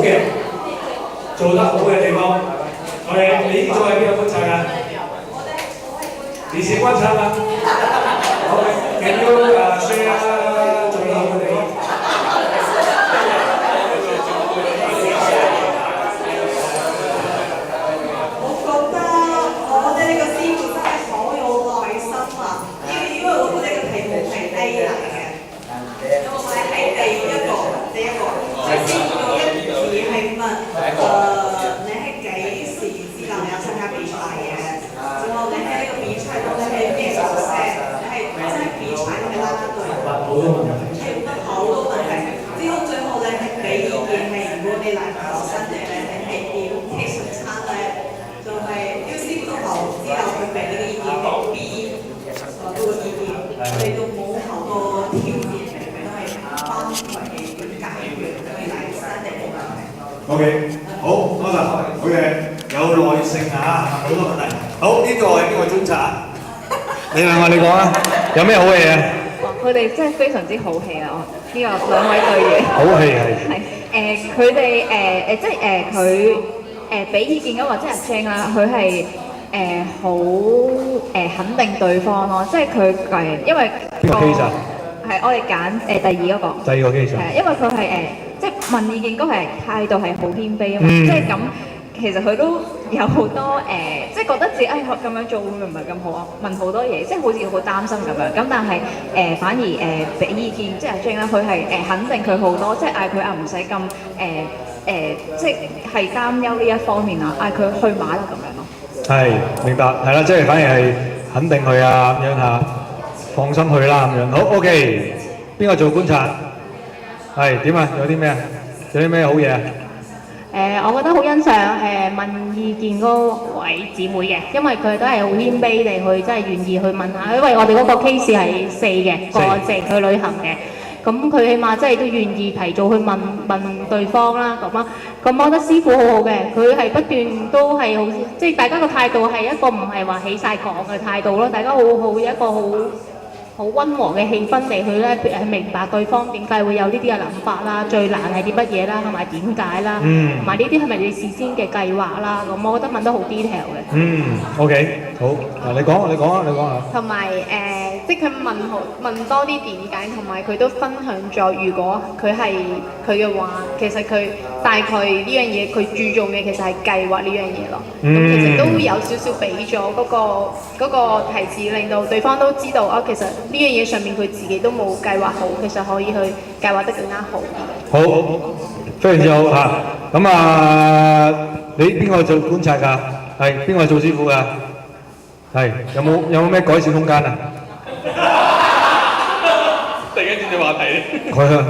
嘅，做得好嘅地方。你作為邊個觀察㗎？你是觀察嗎？好，Can you share 做得好嘅地方？我覺得我哋呢個師傅真係好有耐心啊！因為我哋嘅題目係 A 嚟嘅，我係第一個，所以師傅用一字係問你係幾時知道你要參加比賽嘅？然後你喺呢個比賽度你係咩角色？你係真係比賽定係啦啦隊？好多問題。好多問題。之後最後咧係俾意見係，如果你嚟學生嘅咧係點其實差咧，就係呢個師傅都好，之後佢俾呢個意見係 B 嗰個意見，我哋都冇好多挑戰嘅，佢都係幫佢哋去解決佢嚟生嘅問題。OK， 好，多謝，好嘅，有耐性啊，好多問題。好，呢個係邊個觀察？你問我，你講啊，有咩好戲啊？佢哋真係非常之好戲啊！呢個兩位隊員。好戲係。佢哋即係佢俾意見嘅或者阿 Jane 啦，佢係好肯定對方咯，即係佢因為邊個 case 啊？係我哋揀第二嗰個。第二個 case 啊？係因為佢係即係問意見嗰係態度係好謙卑啊嘛，即係咁。其實佢都有好多即係覺得自己咁樣做會唔係咁好啊？問好多嘢，即係好似好擔心咁樣。咁但係反而俾意見，即係阿 Jane 啦，佢係肯定佢好多，即係嗌佢唔使咁即係擔憂呢一方面啊，嗌佢去馬啦咁樣咯。係明白，係啦，即係反而係肯定佢啊咁樣嚇，放心去啦咁樣。好 OK， 邊個做觀察？係點啊？有啲咩啊？有啲咩好嘢啊？我覺得好欣賞問意見嗰位姊妹嘅，因為佢都係好謙卑地去，真係願意去問下。因為我哋嗰個 case 係4嘅，個淨去旅行嘅，咁佢起碼真係都願意提早去問對方啦，咁啊。咁我覺得師傅好好嘅，佢係不斷都係好，即係大家個態度係一個唔係話起晒講嘅態度咯，大家好一個好溫和嘅氣氛嚟去咧，明白對方點解會有呢啲嘅諗法啦，最難係啲乜嘢啦，同埋點解啦，同埋呢啲係咪你事先嘅計劃啦？咁我覺得問得好 detail 嘅。OK， 好，嗱你講啊。同埋即係佢問多啲點解，同埋佢都分享咗，如果佢係佢嘅話，其實佢大概呢樣嘢佢注重嘅其實係計劃呢樣嘢咯。咁其實都會有少少俾咗嗰個提示，令到對方都知道啊，其實呢樣嘢上面佢自己都冇計劃好，其實可以去計劃得更加好啲。好，非常之好嚇。咁你邊個做觀察㗎？係邊個做師傅㗎？係有冇咩改善空間啊？突然間轉咗話題。係啊。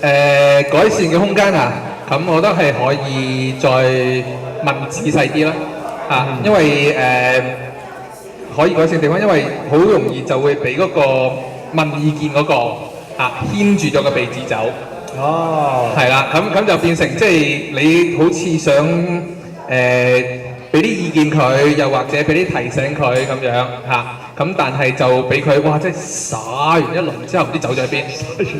改善嘅空間啊，咁我覺得係可以再問仔細啲啦。因為可以改善地方，因為好容易就會俾嗰個問意見嗰個牽住咗個鼻子走。哦，係啦，咁就變成即係你好似想俾啲意見佢，又或者俾啲提醒佢咁樣嚇。咁但係就俾佢哇，即係耍完一輪之後唔知走咗喺邊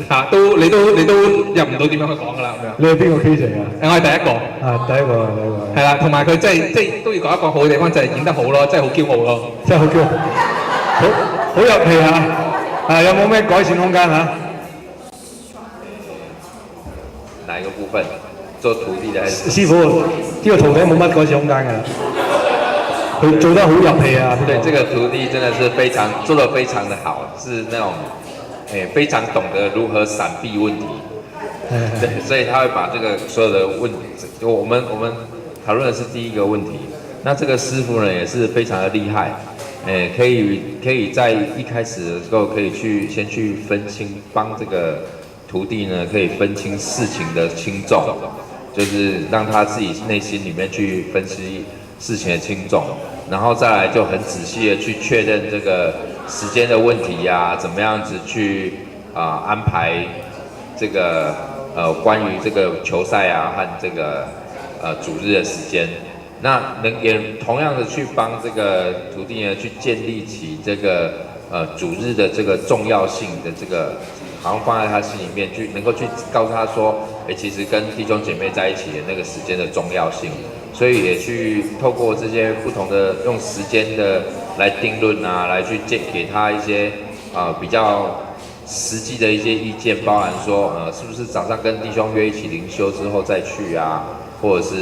嚇，你都入唔到點樣去講㗎啦咁樣。你係邊個 case 嚟㗎？我係第一個。第一個。係啦，同埋佢即係都要講一個好嘅地方，就係演得好咯，真係好驕傲咯，真係好驕傲，好入戲啊！有冇咩改善空間啊？哪一個部分？做徒弟的還是？師傅，呢個徒弟冇乜改善空間㗎，佢做得好入戲啊！對，這個徒弟真的是做得非常的好，是那種非常懂得如何閃避問題。對，所以他會把這個所有的問題，我們討論的是第一個問題。那這個師傅呢，也是非常的厲害，可以在一開始的時候可以先去分清，幫這個徒弟呢可以分清事情的輕重，就是讓他自己內心裡面去分析事情的輕重，然後再來就很仔細的去確認這個時間的問題呀，怎麼樣子去安排這個關於這個球賽啊和這個主日的時間，那也同樣的去幫這個徒弟呢去建立起這個主日的這個重要性的這個，好像放在他心裡面去，能夠去告訴他說，其實跟弟兄姐妹在一起的那個時間的重要性，所以也去透過這些不同的用時間的來定論啊，來去給他一些比較實際的一些意見，包含說是不是早上跟弟兄約一起靈修之後再去啊，或者是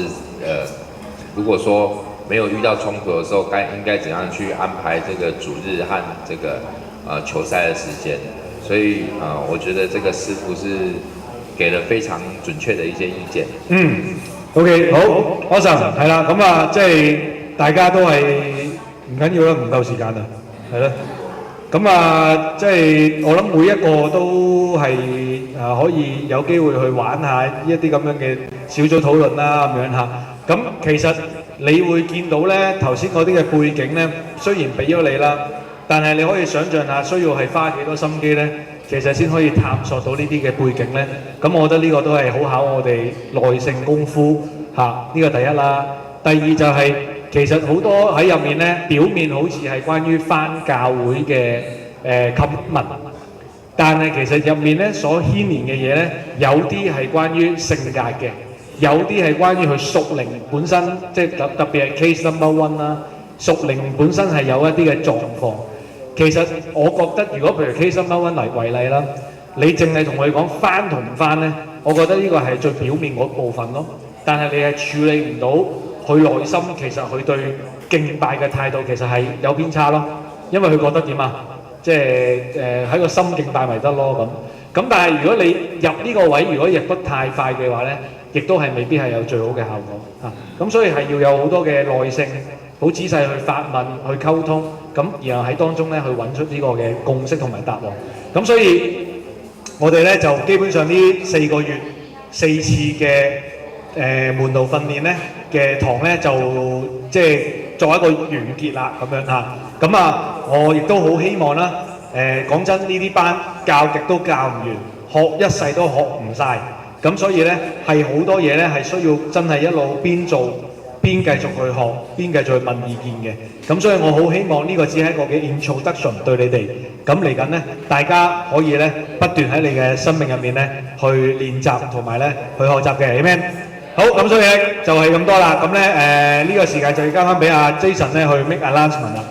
如果說沒有遇到衝突的時候，應該怎樣去安排這個主日和這個球賽的時間。所以我覺得這個師傅是給了非常準確的一些意見。OK， 好 ，Awesome， 係啦，咁啊，即係大家都係唔緊要啦，唔夠時間啊，係啦。咁啊，即係我諗每一個都係可以有機會去玩下一啲咁樣嘅小組討論啦，咁樣嚇。咁其實你會見到咧，頭先嗰啲嘅背景咧，雖然俾咗你啦，但係你可以想像下，需要係花幾多心機咧，其實先可以探索到呢啲嘅背景咧。咁我覺得呢個都係好考我哋耐性功夫嚇，呢個第一啦。第二就係、其實好多喺入面咧，表面好似係關於返教會嘅commitment，但係其實入面咧所牽連嘅嘢咧，有啲係關於性格嘅，有啲係關於佢屬靈本身，即係特別係 case number one 啦，屬靈本身係有一啲嘅狀況。其實我覺得，如果譬如 case number one 為例啦，你淨係同佢講返同唔返咧，我覺得呢個係最表面嗰部分咯。但係你係處理唔到佢內心，其實佢對敬拜嘅態度其實係有偏差咯。因為佢覺得點啊？即係喺個心敬拜咪得咯咁。咁但係如果你入呢個位，如果入得太快嘅話咧，亦都係未必係有最好嘅效果啊。咁所以係要有好多嘅耐性，好仔細去發問、去溝通，咁然後喺當中咧去揾出呢個嘅共識同埋答案。咁所以我哋咧就基本上呢4個月4次嘅門徒訓練咧嘅堂咧就即係作一個完結啦咁樣嚇。咁啊，我亦都好希望啦。講真，呢啲班教極都教唔完，學一世都學唔晒。咁所以咧係好多嘢咧係需要真係一路邊做邊繼續去學，邊繼續去問意見嘅。咁所以我好希望呢個只係一個嘅 introduction 對你哋。咁嚟緊咧，大家可以咧不斷喺你嘅生命入面咧去練習同埋咧去學習嘅。Amen。好，咁所以咧就係咁多啦。咁咧呢個時間就要交翻俾阿 Jason 咧去 make announcement 啦。